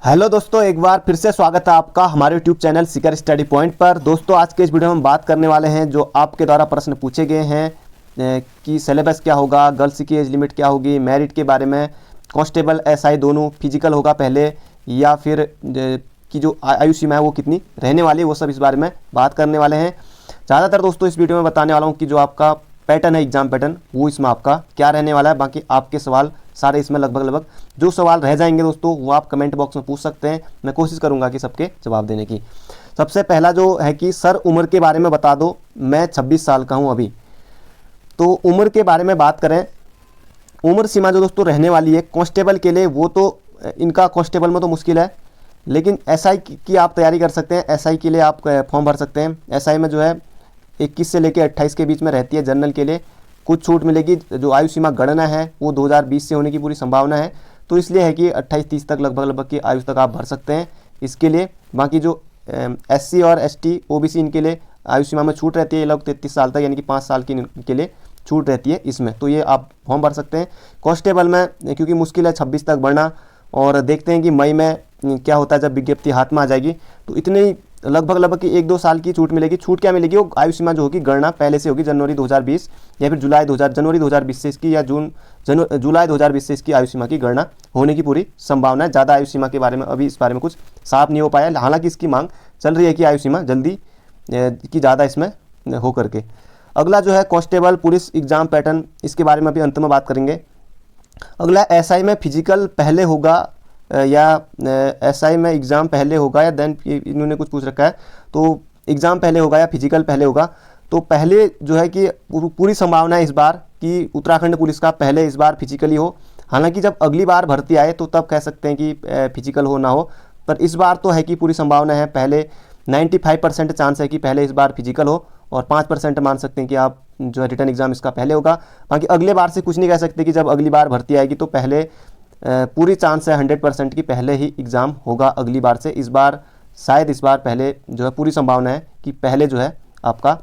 Hello दोस्तों, एक बार फिर से स्वागत है आपका हमारे YouTube channel Sikar study point पर। दोस्तों, आज के इस वीडियो में हम बात करने वाले हैं जो आपके द्वारा प्रश्न पूछे गए हैं कि सिलेबस क्या होगा, गर्ल्स की एज लिमिट क्या होगी, मेरिट के बारे में, कांस्टेबल एसआई दोनों फिजिकल होगा पहले या फिर की जो आयु सीमा है वो कितनी रहने वाली है, वो सब इस बारे में बात करने वाले हैं। ज़्यादातर दोस्तों इस वीडियो में बताने वाला हूँ कि जो आपका पैटर्न है, एग्जाम पैटर्न, वो इसमें आपका क्या रहने वाला है। बाकी आपके सवाल सारे इसमें लगभग जो सवाल रह जाएंगे दोस्तों वो आप कमेंट बॉक्स में पूछ सकते हैं। मैं कोशिश करूंगा कि सबके जवाब देने की। सबसे पहला जो है कि सर उम्र के बारे में बता दो। मैं 26 साल का हूं अभी। तो उम्र के बारे में बात करें, उम्र सीमा जो दोस्तों रहने वाली है कांस्टेबल के लिए, वो तो इनका कांस्टेबल में तो मुश्किल है, लेकिन एसआई की आप तैयारी कर सकते हैं। एसआई के लिए आप फॉर्म भर सकते हैं। एसआई में जो है 21 से लेकर 28 के बीच में रहती है। जनरल के लिए कुछ छूट मिलेगी। जो आयु सीमा गणना है वो 2020 से होने की पूरी संभावना है, तो इसलिए है कि 28-30 तक लगभग की आयु तक आप भर सकते हैं इसके लिए। बाकी जो एससी और एसटी ओबीसी इनके लिए आयु सीमा में छूट रहती है, ये लोग 33 साल तक यानी कि 5 साल के लिए छूट रहती है इसमें, तो ये आप फॉर्म भर सकते हैं। कांस्टेबल में क्योंकि मुश्किल है 26 तक बढ़ना, और देखते हैं कि मई में क्या होता है जब विज्ञप्ति हाथ में आ जाएगी, तो इतने ही लगभग की 1-2 साल की छूट मिलेगी। छूट क्या मिलेगी, वो आयु सीमा जो होगी गणना पहले से होगी जनवरी 2020 या फिर जनवरी 2020 से इसकी, या जुलाई 2020 से इसकी आयु सीमा की गणना होने की पूरी संभावना है। ज़्यादा आयु सीमा के बारे में अभी इस बारे में कुछ साफ नहीं हो पाया, हालांकि इसकी मांग चल रही है कि आयु सीमा जल्दी की ज़्यादा इसमें हो करके। अगला जो है कांस्टेबल पुलिस एग्जाम पैटर्न, इसके बारे में अभी अंत में बात करेंगे। अगला एसआई में फिजिकल पहले होगा या एसआई में एग्ज़ाम पहले होगा या देन, इन्होंने कुछ पूछ रखा है, तो एग्ज़ाम पहले होगा या फिजिकल पहले होगा। तो पहले जो है कि पूरी संभावना है इस बार कि उत्तराखंड पुलिस का पहले इस बार फिजिकली हो। हालांकि जब अगली बार भर्ती आए तो तब कह सकते हैं कि फिजिकल हो ना हो, पर इस बार तो है कि पूरी संभावना है पहले। 95% चांस है कि पहले इस बार फिजिकल हो, और 5% मान सकते हैं कि आप जो है रिटर्न एग्ज़ाम इसका पहले होगा। बाकी अगले बार से कुछ नहीं कह सकते कि जब अगली बार भर्ती आएगी तो पहले पूरी चांस है 100% की पहले ही एग्ज़ाम होगा अगली बार से। इस बार शायद इस बार पहले जो है पूरी संभावना है कि पहले जो है आपका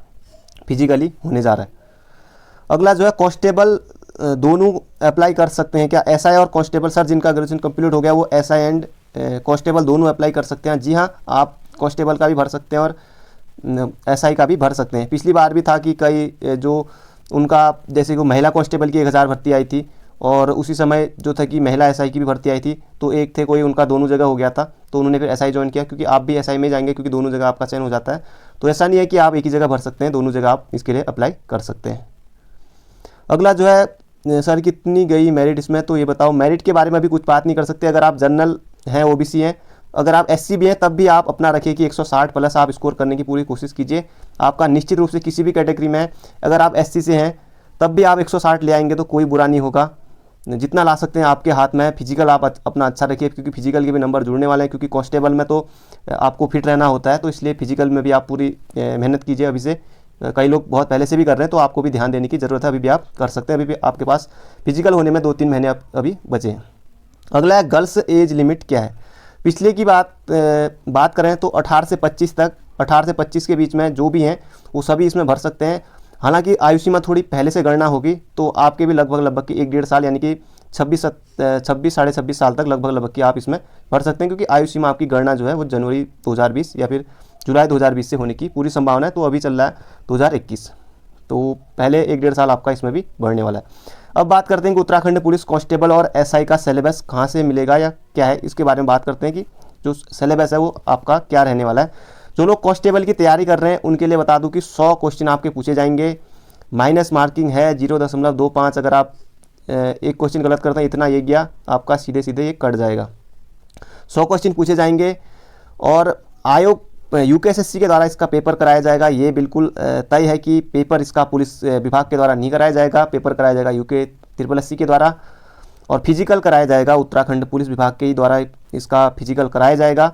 फिजिकली होने जा रहा है। अगला जो है कांस्टेबल दोनों अप्लाई कर सकते हैं क्या? एसआई और कांस्टेबल, सर जिनका ग्रेजुएशन कंप्लीट हो गया वो एसआई एंड कांस्टेबल दोनों अप्लाई कर सकते हैं। जी हाँ, आप कांस्टेबल का भी भर सकते हैं और एसआई का भी भर सकते हैं। पिछली बार भी था कि कई जो उनका, जैसे कि महिला कांस्टेबल की 1000 भर्ती आई थी, और उसी समय जो था कि महिला एसआई की भी भर्ती आई थी, तो एक थे कोई उनका दोनों जगह हो गया था, तो उन्होंने फिर एसआई ज्वाइन किया। क्योंकि आप भी एसआई में जाएंगे क्योंकि दोनों जगह आपका चयन हो जाता है, तो ऐसा नहीं है कि आप एक ही जगह भर सकते हैं, दोनों जगह आप इसके लिए अप्लाई कर सकते हैं। अगला जो है सर कितनी गई मेरिट इसमें, तो ये बताओ। मेरिट के बारे में अभी कुछ बात नहीं कर सकते। अगर आप जनरल हैं, ओबीसी हैं, अगर आप एससी भी हैं, तब भी आप अपना रखिए कि 160 प्लस आप स्कोर करने की पूरी कोशिश कीजिए। आपका निश्चित रूप से किसी भी कैटेगरी में है, अगर आप एससी से हैं तब भी आप 160 ले आएंगे तो कोई बुरा नहीं होगा। जितना ला सकते हैं आपके हाथ में है। फिजिकल आप अपना अच्छा रखिए, क्योंकि फिजिकल के भी नंबर जुड़ने वाले हैं, क्योंकि कांस्टेबल में तो आपको फिट रहना होता है, तो इसलिए फिजिकल में भी आप पूरी मेहनत कीजिए अभी से। कई लोग बहुत पहले से भी कर रहे हैं, तो आपको भी ध्यान देने की ज़रूरत है। अभी भी आप कर सकते हैं, अभी भी आपके पास फिजिकल होने में 2-3 महीने अभी बचे हैं। अगला है गर्ल्स एज लिमिट क्या है। पिछले की बात करें तो 18 से 25 तक, 18 से 25 के बीच में जो भी हैं वो सभी इसमें भर सकते हैं। हालांकि आयु सीमा थोड़ी पहले से गणना होगी, तो आपके भी लगभग की 1-1.5 साल यानी कि 26 साढ़े 26 साल तक लगभग की आप इसमें भर सकते हैं, क्योंकि आयु सीमा आपकी गणना जो है वो जनवरी 2020 या फिर जुलाई 2020 से होने की पूरी संभावना है। तो अभी चल रहा है 2021, तो पहले 1-1.5 साल आपका इसमें भी बढ़ने वाला है। अब बात करते हैं कि उत्तराखंड पुलिस कांस्टेबल और एसआई का सिलेबस कहाँ से मिलेगा या क्या है, इसके बारे में बात करते हैं कि जो सिलेबस है वो आपका क्या रहने वाला है। जो लोग कांस्टेबल की तैयारी कर रहे हैं उनके लिए बता दूं कि 100 क्वेश्चन आपके पूछे जाएंगे। माइनस मार्किंग है 0.25। अगर आप एक क्वेश्चन गलत करते हैं, इतना ये गया आपका, सीधे सीधे ये कट जाएगा। 100 क्वेश्चन पूछे जाएंगे, और आयोग यूकेएसएससी के द्वारा इसका पेपर कराया जाएगा। ये बिल्कुल तय है कि पेपर इसका पुलिस विभाग के द्वारा नहीं कराया जाएगा, पेपर कराया जाएगा यूकेएसएससी के द्वारा, और फिजिकल कराया जाएगा उत्तराखंड पुलिस विभाग के ही द्वारा इसका फिजिकल कराया जाएगा।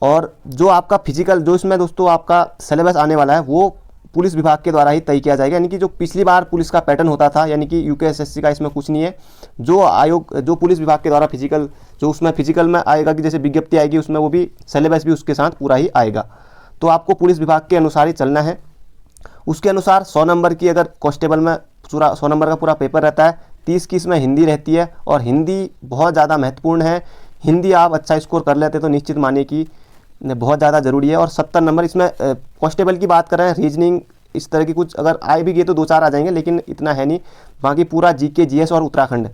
और जो आपका फिजिकल, जो इसमें दोस्तों आपका सिलेबस आने वाला है, वो पुलिस विभाग के द्वारा ही तय किया जाएगा। यानी कि जो पिछली बार पुलिस का पैटर्न होता था, यानी कि यूकेएसएससी का इसमें कुछ नहीं है। जो पुलिस विभाग के द्वारा फिजिकल, जो उसमें फिजिकल में आएगा कि जैसे विज्ञप्ति आएगी उसमें वो भी सिलेबस भी उसके साथ पूरा ही आएगा। तो आपको पुलिस विभाग के अनुसार ही चलना है। उसके अनुसार 100 नंबर की, अगर कांस्टेबल में पूरा 100 नंबर का पूरा पेपर रहता है, 30 की इसमें हिंदी रहती है, और हिंदी बहुत ज़्यादा महत्वपूर्ण है, हिंदी आप अच्छा स्कोर कर लेते तो निश्चित मानिए कि बहुत ज़्यादा ज़रूरी है। और 70 नंबर इसमें कांस्टेबल की बात कर रहे हैं, रीजनिंग इस तरह की कुछ अगर आए भी गए तो 2-4 आ जाएंगे, लेकिन इतना है नहीं। बाकी पूरा जीके जीएस और उत्तराखंड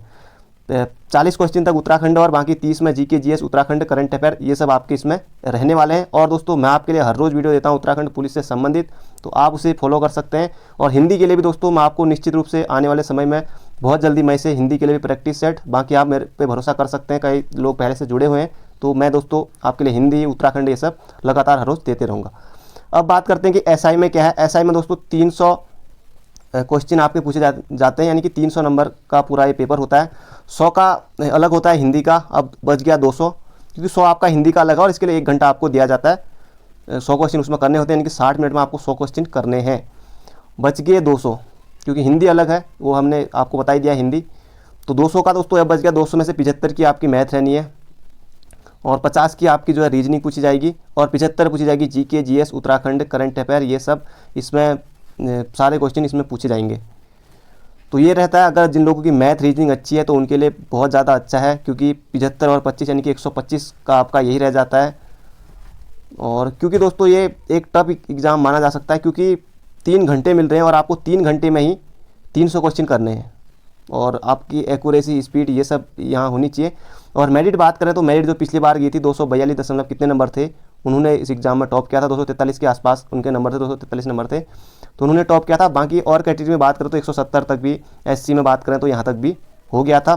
40 क्वेश्चन तक उत्तराखंड और बाकी 30 में GK GS Uttarakhand current affair ये सब आपके इसमें रहने वाले हैं। और दोस्तों मैं आपके लिए हर रोज़ वीडियो देता हूँ उत्तराखंड पुलिस से संबंधित, तो आप उसे फॉलो कर सकते हैं। और हिंदी के लिए भी दोस्तों मैं आपको निश्चित रूप से आने वाले समय में बहुत जल्दी मैं इसे हिंदी के लिए भी प्रैक्टिस सेट, बाकी आप मेरे पे भरोसा कर सकते हैं, कई लोग पहले से जुड़े हुए हैं, तो मैं दोस्तों आपके लिए हिंदी उत्तराखंड ये सब लगातार हर रोज़ देते रहूँगा। अब बात करते हैं कि एसआई में क्या है। एसआई में दोस्तों 300 क्वेश्चन आपके पूछे जाते हैं, यानी कि 300 नंबर का पूरा ये पेपर होता है। 100 का अलग होता है हिंदी का, अब बच गया 200, क्योंकि 100 आपका हिंदी का अलग है और इसके लिए 1 घंटा आपको दिया जाता है। 100 क्वेश्चन उसमें करने होते हैं, यानी कि 60 मिनट में आपको 100 क्वेश्चन करने हैं। बच गए 200, क्योंकि हिंदी अलग है, वो हमने आपको बता ही दिया हिंदी। तो 200 का दोस्तों अब बच गया। 200 में से 75 की आपकी मैथ रहनी है और 50 की आपकी जो है रीजनिंग पूछी जाएगी और 75 पूछी जाएगी GK GS Uttarakhand current affair, ये सब इसमें सारे क्वेश्चन इसमें पूछे जाएंगे। तो ये रहता है, अगर जिन लोगों की मैथ रीजनिंग अच्छी है तो उनके लिए बहुत ज़्यादा अच्छा है, क्योंकि 75 और 25 यानी कि 125 का आपका यही रह जाता है। और क्योंकि दोस्तों ये एक टफ एग्ज़ाम माना जा सकता है, क्योंकि 3 घंटे मिल रहे हैं और आपको 3 घंटे में ही 300 क्वेश्चन करने हैं और आपकी एक्यूरेसी स्पीड ये सब यहाँ होनी चाहिए। और मेरिट बात करें तो मेरिट जो पिछली बार गई थी 242 दशमलव कितने नंबर थे, उन्होंने इस एग्ज़ाम में टॉप किया था। 243 के आसपास उनके नंबर थे, 243 नंबर थे, तो उन्होंने टॉप किया था। बाकी और कैटेगरी में बात करें तो 170 तक भी, एससी में बात करें तो यहाँ तक भी हो गया था।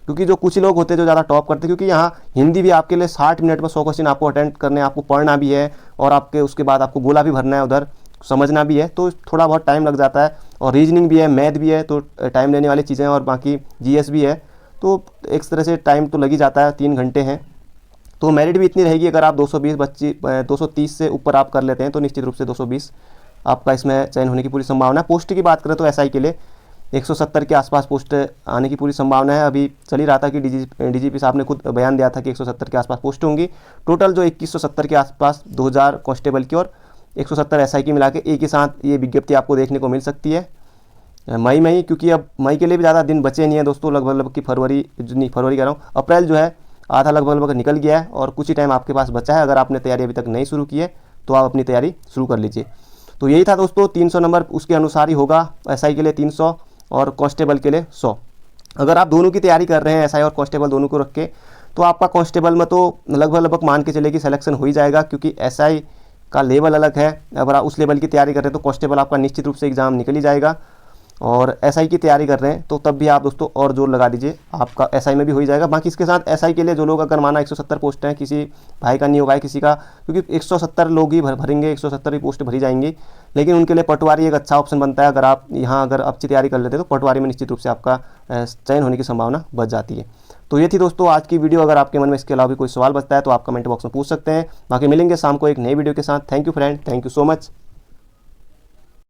क्योंकि जो कुछ लोग होते हैं जो ज़्यादा टॉप करते हैं, क्योंकि यहाँ हिंदी भी आपके लिए 60 मिनट में 100 क्वेश्चन आपको अटेंड करने, आपको पढ़ना भी है और आपके उसके बाद आपको गोला भी भरना है, उधर समझना भी है, तो थोड़ा बहुत टाइम लग जाता है। और रीजनिंग भी है, मैथ भी है, तो टाइम लेने वाली चीज़ें, और बाकी जीएस भी है, तो एक तरह से टाइम तो लग ही जाता है, 3 घंटे हैं। तो मेरिट भी इतनी रहेगी, अगर आप 230 से ऊपर आप कर लेते हैं तो निश्चित रूप से 220 आपका इसमें चयन होने की पूरी संभावना है। पोस्ट की बात करें तो एसआई के लिए 170 के आसपास पोस्ट आने की पूरी संभावना है। अभी चल ही रहा था कि डीजीपी साहब ने खुद बयान दिया था कि 170 के आसपास पोस्ट होंगी। टोटल जो 2170 के आसपास 2000 कांस्टेबल की और 170 एसआई की मिला के एक ही साथ ये विज्ञप्ति आपको देखने को मिल सकती है मई में ही, क्योंकि अब मई के लिए भी ज़्यादा दिन बचे नहीं है दोस्तों। लगभग कि फरवरी कह रहा हूँ, अप्रैल जो है आधा लगभग निकल गया है और कुछ ही टाइम आपके पास बचा है। अगर आपने तैयारी अभी तक नहीं शुरू की है तो आप अपनी तैयारी शुरू कर लीजिए। तो यही था दोस्तों, 300 नंबर उसके अनुसार ही होगा, एसआई के लिए 300 और कांस्टेबल के लिए 100। अगर आप दोनों की तैयारी कर रहे हैं, एसआई और कांस्टेबल दोनों को रख के, तो आपका कांस्टेबल में तो लगभग मान के चले कि सिलेक्शन हो ही जाएगा, क्योंकि एसआई का लेवल अलग है। अगर आप उस लेवल की तैयारी कर रहे हैं तो कांस्टेबल आपका निश्चित रूप से एग्ज़ाम निकल ही जाएगा। और एसआई की तैयारी कर रहे हैं तो तब भी आप दोस्तों और जोर लगा दीजिए, आपका एसआई में भी हो ही जाएगा। बाकी इसके साथ एसआई के लिए जो लोग, अगर माना 170 पोस्ट हैं, किसी भाई का नहीं होगा किसी का, क्योंकि 170 लोग ही भरेंगे, 170 ही पोस्ट भरी जाएंगी, लेकिन उनके लिए पटवारी एक अच्छा ऑप्शन बनता है। अगर आप यहाँ अगर अच्छी तैयारी कर लेते हैं तो पटवारी में निश्चित रूप से आपका चयन होने की संभावना बच जाती है। तो ये थी दोस्तों आज की वीडियो। अगर आपके मन में इसके अलावा भी कोई सवाल बचता है तो आप कमेंट बॉक्स में पूछ सकते हैं। बाकी मिलेंगे शाम को एक नई वीडियो के साथ। Thank you friend, thank you so much.